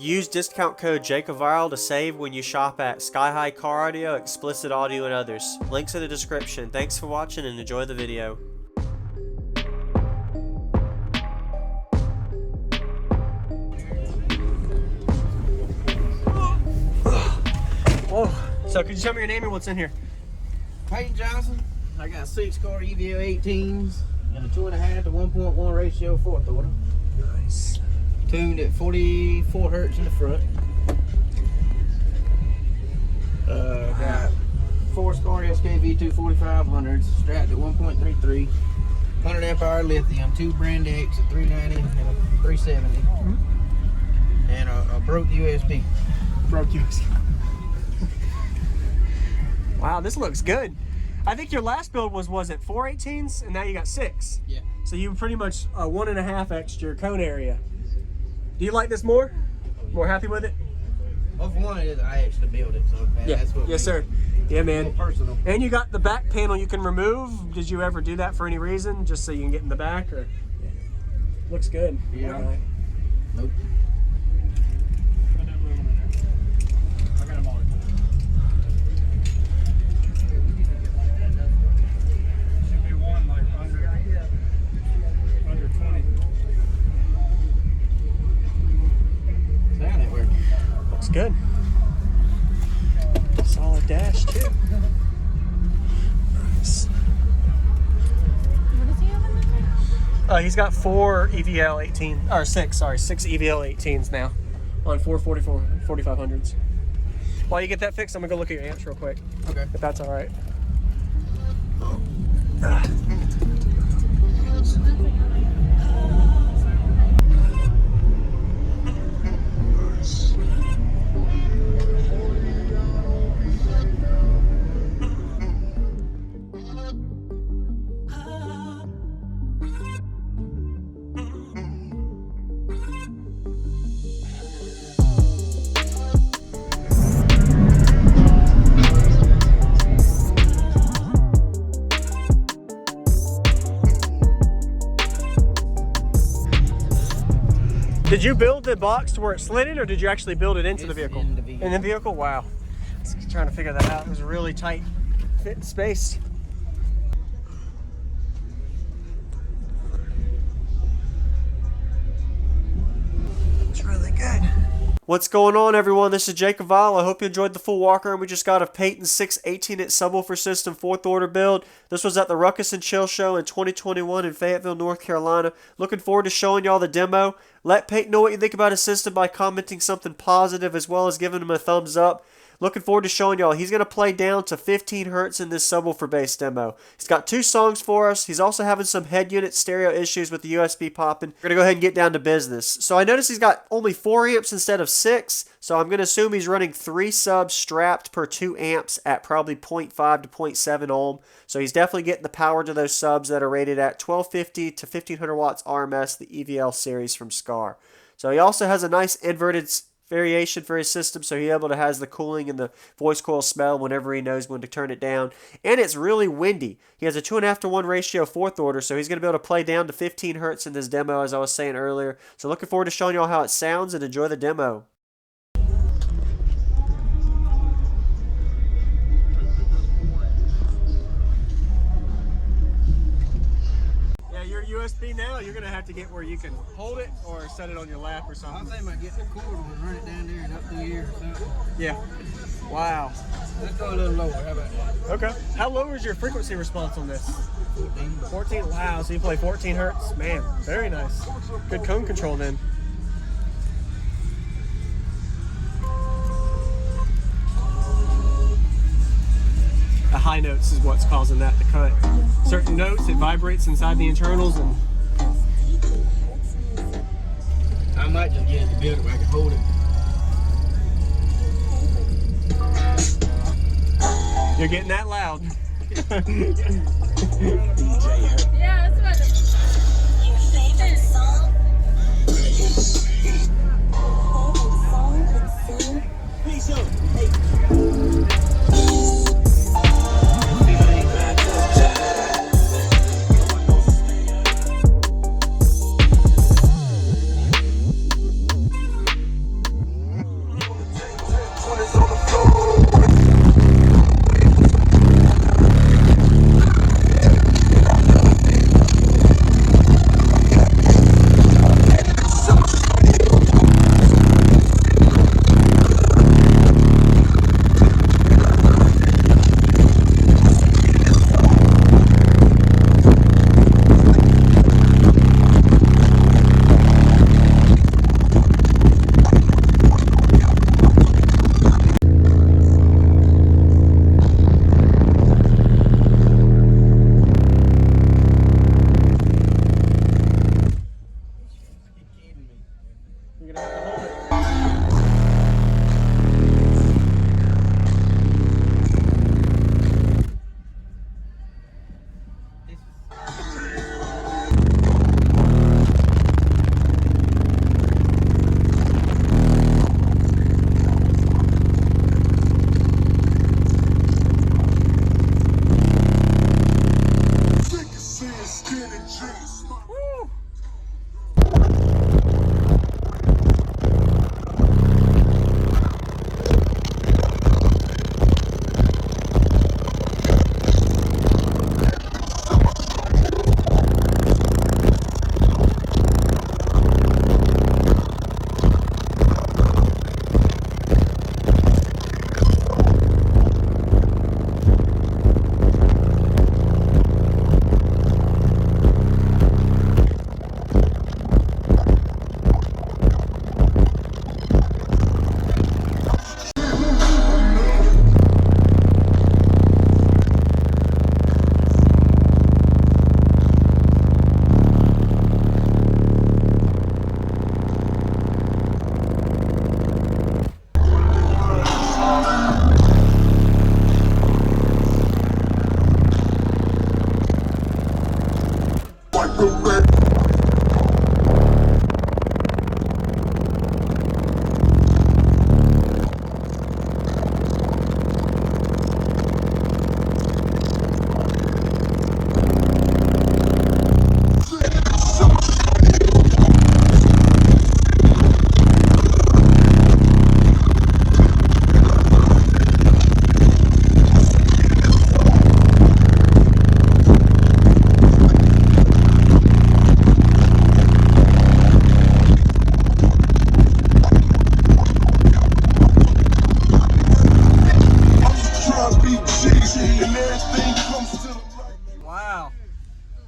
Use discount code JacobViral to save when you shop at Sky High Car Audio, Xplicit Audio, and others. Links in the description. Thanks for watching and enjoy the video. Whoa. So could you tell me your name and what's in here? Payton Johnson. I got 6-car EVL 18s and a 2.5 to 1.1 ratio 4th order. Nice. Tuned at 44 hertz in the front. Got 4-scar SKV 24500s strapped at 1.33, 100 amp hour lithium, 2 brand X at 390 and a 370, and a broke USB. Broke USB. Wow, this looks good. I think your last build was it 4 18s, and now you got 6. Yeah. So you pretty much 1.5x your cone area. Do you like this more? More happy with it? Well, for one, I actually built it, so Yeah. that's what. Yes, sir. Yeah, man. Personal. And you got the back panel you can remove. Did you ever do that for any reason, just so you can get in the back? Or looks good. Yeah. Right. Nope. Good. Solid dash too. Nice. What does he have in there? He's got 4 EVL 18, or 6 EVL 18s now on 4500s. While you get that fixed, I'm gonna go look at your amps real quick. Okay. If that's all right. Did you build the box to where it slid in, or did you actually build it into the vehicle? In the vehicle. In the vehicle? Wow. Just trying to figure that out. It was a really tight fit space. It's really good. What's going on, everyone? This is JacobViral. I hope you enjoyed the full walker, and we just got a Payton 6 18-inch subwoofer system 4th order build. This was at the Ruckus and Chill Show in 2021 in Fayetteville, North Carolina. Looking forward to showing y'all the demo. Let Payton know what you think about his system by commenting something positive, as well as giving him a thumbs up. Looking forward to showing y'all. He's going to play down to 15 hertz in this subwoofer bass demo. He's got 2 songs for us. He's also having some head unit stereo issues with the USB popping. We're going to go ahead and get down to business. So I noticed he's got only 4 amps instead of 6. So I'm going to assume he's running 3 subs strapped per 2 amps at probably 0.5 to 0.7 ohm. So he's definitely getting the power to those subs that are rated at 1250 to 1500 watts RMS, the EVL series from Scar. So he also has a nice inverted variation for his system, so he's able to has the cooling and the voice coil smell whenever he knows when to turn it down. And it's really windy. He has a 2.5 to 1 ratio 4th order, so he's going to be able to play down to 15 hertz in this demo, as I was saying earlier. So looking forward to showing y'all how it sounds, and enjoy the demo. USB now, you're gonna have to get where you can hold it or set it on your lap or something. I think I might get the cord and run it down there and up through here or something. Yeah. Wow. Let's go a little lower. How about that? Okay. How low is your frequency response on this? 14. 14. Wow. So you play 14 hertz. Man, very nice. Good cone control then. The high notes is what's causing that to cut. Certain notes, it vibrates inside the internals, and I might just get it to build it where I can hold it. you're getting that loud. Yeah, that's what Your favorite song? Peace out. Hey.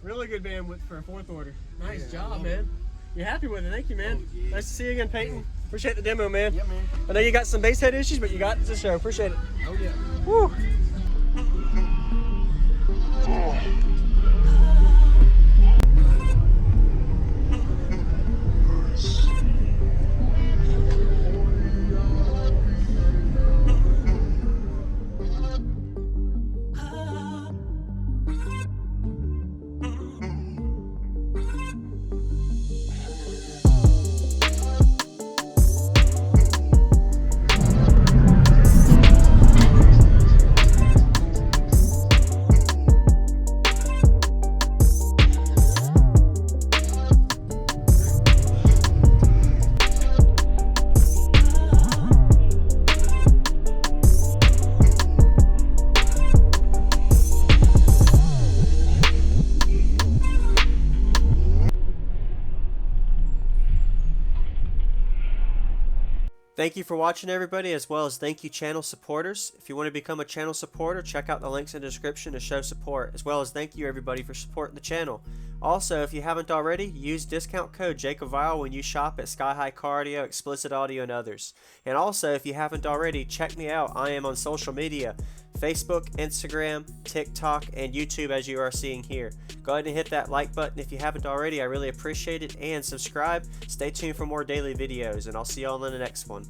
Really good bandwidth for a fourth order. Nice Yeah, I job, love man. You're happy with it. Thank you, man. Oh, yeah. Nice to see you again, Payton. Appreciate the demo, man. Yeah, man. I know you got some bass head issues, but you got the show. Appreciate it. Oh, yeah. Woo. Thank you for watching, everybody, as well as thank you channel supporters. If you want to become a channel supporter, check out the links in the description to show support, as well as thank you everybody for supporting the channel. Also, if you haven't already, use discount code JacobViral when you shop at Sky High Car Audio, Xplicit Audio, and others. And also, if you haven't already, check me out. I am on social media, Facebook, Instagram, TikTok, and YouTube, as you are seeing here. Go ahead and hit that like button if you haven't already. I really appreciate it. And subscribe. Stay tuned for more daily videos, and I'll see y'all in the next one.